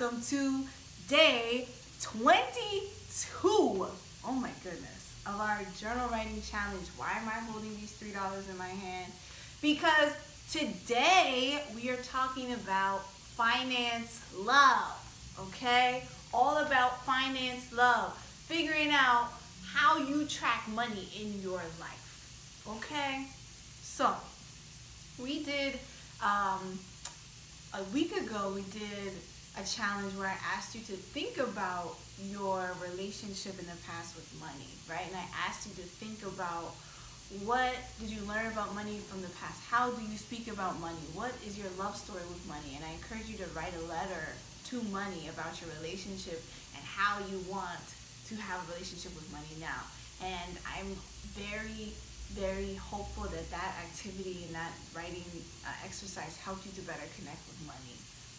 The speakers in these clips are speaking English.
welcome to day 22. Oh my goodness, of our journal writing challenge. Why am I holding these $3 in my hand? Because today we are talking about finance love, okay? All about finance love, figuring out how you track money in your life, okay? So, we did, a week ago, we did a challenge where I asked you to think about your relationship in the past with money, right? And I asked you to think about what did you learn about money from the past? How do you speak about money? What is your love story with money? And I encourage you to write a letter to money about your relationship and how you want to have a relationship with money now. And I'm very hopeful that that activity and that writing exercise helped you to better connect with money.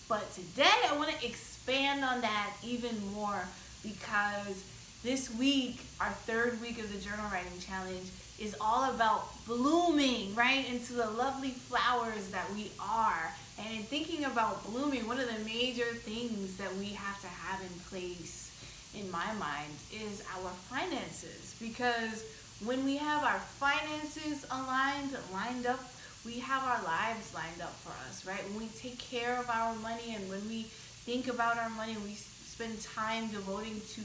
But today I want to expand on that even more because this week, our third week of the journal writing challenge, is all about blooming, right, into the lovely flowers that we are. And in thinking about blooming, one of the major things that we have to have in place, in my mind, is our finances. Because when we have our finances lined up, we have our lives lined up for us, right? When we take care of our money and when we think about our money, we spend time devoting to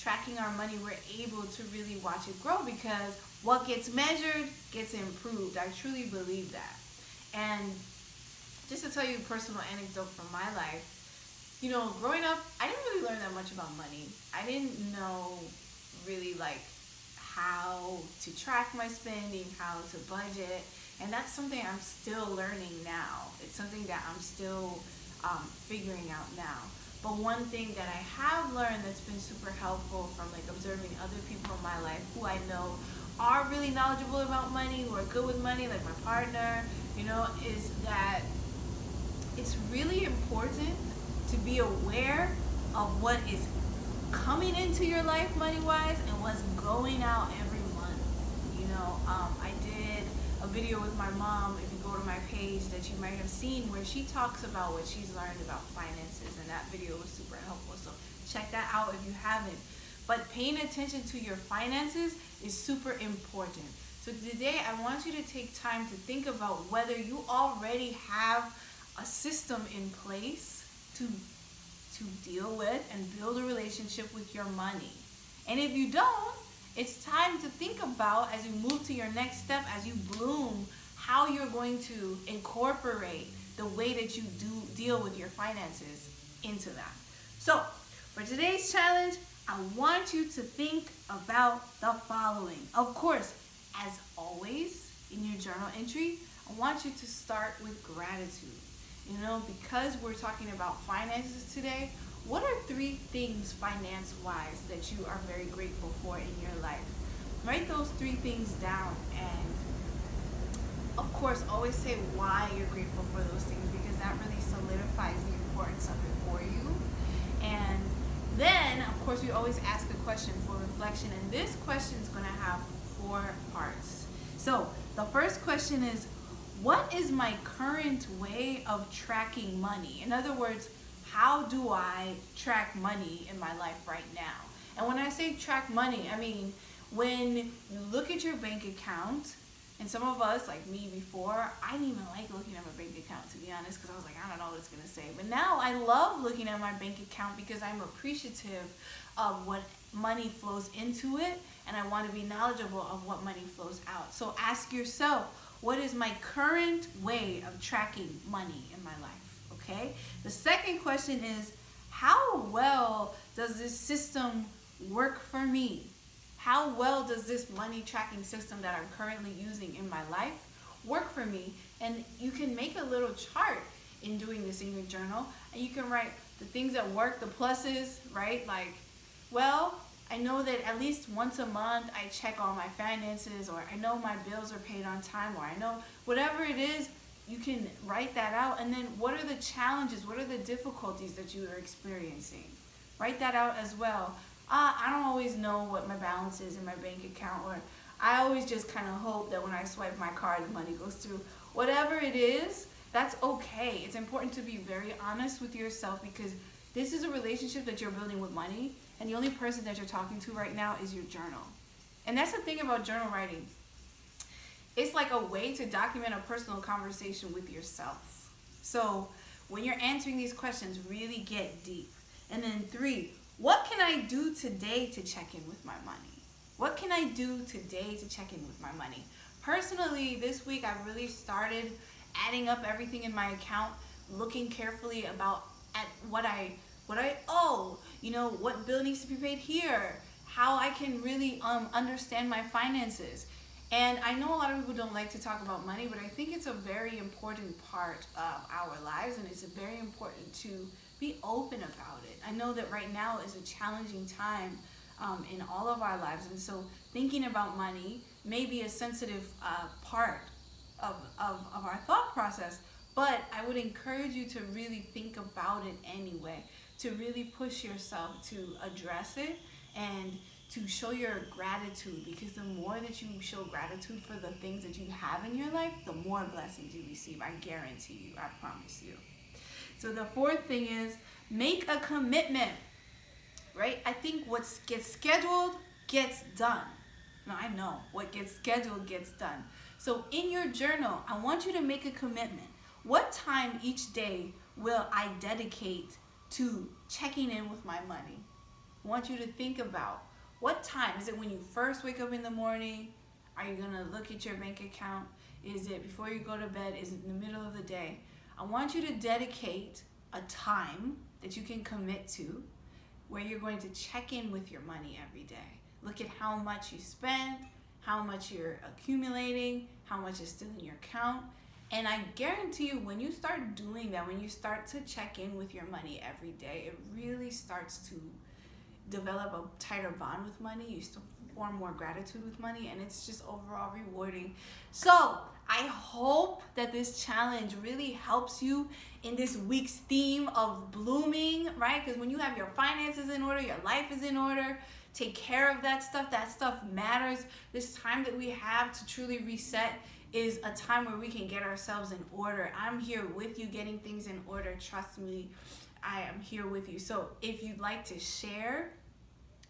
tracking our money, we're able to really watch it grow because what gets measured gets improved. I truly believe that. And just to tell you a personal anecdote from my life, you know, growing up, I didn't really learn that much about money. I didn't know really like how to track my spending, how to budget, and that's something I'm still learning now. It's something that I'm still figuring out now. But one thing that I have learned that's been super helpful from like observing other people in my life who I know are really knowledgeable about money, who are good with money, like my partner, you know, is that it's really important to be aware of what is coming into your life money-wise and what's going out every month. You know, I did a video with my mom, if you go to my page, that you might have seen, where she talks about what she's learned about finances, and that video was super helpful, so check that out if you haven't. But paying attention to your finances is super important. So today I want you to take time to think about whether you already have a system in place to deal with and build a relationship with your money. And if you don't, it's time to think about, as you move to your next step, as you bloom, how you're going to incorporate the way that you do deal with your finances into that. So for today's challenge, I want you to think about the following. Of course, as always in your journal entry, I want you to start with gratitude. You know, because we're talking about finances today, what are 3 things finance-wise that you are very grateful for in your life? Write those 3 things down, and of course, always say why you're grateful for those things, because that really solidifies the importance of it for you. And then, of course, we always ask a question for reflection, and this question is going to have 4 parts. So the first question is, what is my current way of tracking money? In other words, how do I track money in my life right now? And when I say track money, I mean when you look at your bank account, and some of us, like me before, I didn't even like looking at my bank account, to be honest, because I was like, I don't know what it's going to say. But now I love looking at my bank account because I'm appreciative of what money flows into it, and I want to be knowledgeable of what money flows out. So ask yourself, what is my current way of tracking money in my life? Okay? The second question is, how well does this system work for me? How well does this money tracking system that I'm currently using in my life work for me? And you can make a little chart in doing this in your journal, and you can write the things that work, the pluses, right? Like, well, I know that at least once a month I check all my finances, or I know my bills are paid on time, or I know whatever it is, you can write that out. And then what are the challenges? What are the difficulties that you are experiencing? Write that out as well. I don't always know what my balance is in my bank account, or I always just kind of hope that when I swipe my card, the money goes through. Whatever it is, that's okay. It's important to be very honest with yourself, because This is a relationship that you're building with money, and the only person that you're talking to right now is your journal. And that's the thing about journal writing. It's like a way to document a personal conversation with yourself. So when you're answering these questions, really get deep. And then 3, what can I do today to check in with my money? What can I do today to check in with my money? Personally, this week I really started adding up everything in my account, looking carefully about at what I owe, what bill needs to be paid here, how I can really understand my finances. And I know a lot of people don't like to talk about money, but I think it's a very important part of our lives, and it's very important to be open about it. I know that right now is a challenging time in all of our lives, and so thinking about money may be a sensitive part of our thought process, but I would encourage you to really think about it anyway, to really push yourself to address it and to show your gratitude, because the more that you show gratitude for the things that you have in your life, the more blessings you receive. I guarantee you, I promise you. So the 4th thing is make a commitment, right? I think what gets scheduled gets done. Now, I know what gets scheduled gets done. So in your journal, I want you to make a commitment. What time each day will I dedicate to checking in with my money? I want you to think about what time. Is it when you first wake up in the morning? Are you going to look at your bank account? Is it before you go to bed? Is it in the middle of the day? I want you to dedicate a time that you can commit to where you're going to check in with your money every day. Look at how much you spend, how much you're accumulating, how much is still in your account. And I guarantee you, when you start doing that, when you start to check in with your money every day, it really starts to develop a tighter bond with money. You still form more gratitude with money, and it's just overall rewarding. So I hope that this challenge really helps you in this week's theme of blooming, right? Because when you have your finances in order, your life is in order, take care of that stuff matters. This time that we have to truly reset is a time where we can get ourselves in order. I'm here with you getting things in order. Trust me, I am here with you. So if you'd like to share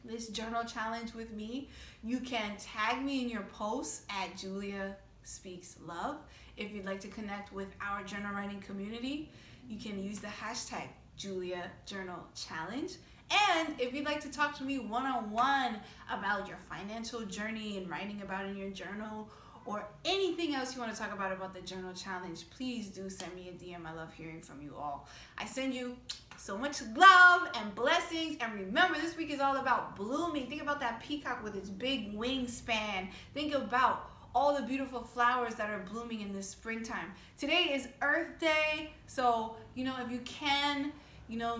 this journal challenge with me, you can tag me in your posts at Julia Speaks Love. If you'd like to connect with our journal writing community, you can use the hashtag Julia Journal Challenge. And if you'd like to talk to me one-on-one about your financial journey and writing about in your journal, or anything else you want to talk about the journal challenge, please do send me a DM. I love hearing from you all. I send you so much love and blessings. And remember, this week is all about blooming. Think about that peacock with its big wingspan. Think about all the beautiful flowers that are blooming in this springtime. Today is Earth Day. So, if you can,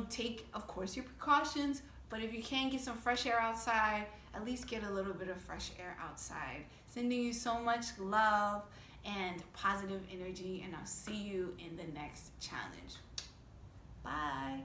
take, of course, your precautions. But if you can get some fresh air outside, at least get a little bit of fresh air outside. Sending you so much love and positive energy, and I'll see you in the next challenge. Bye.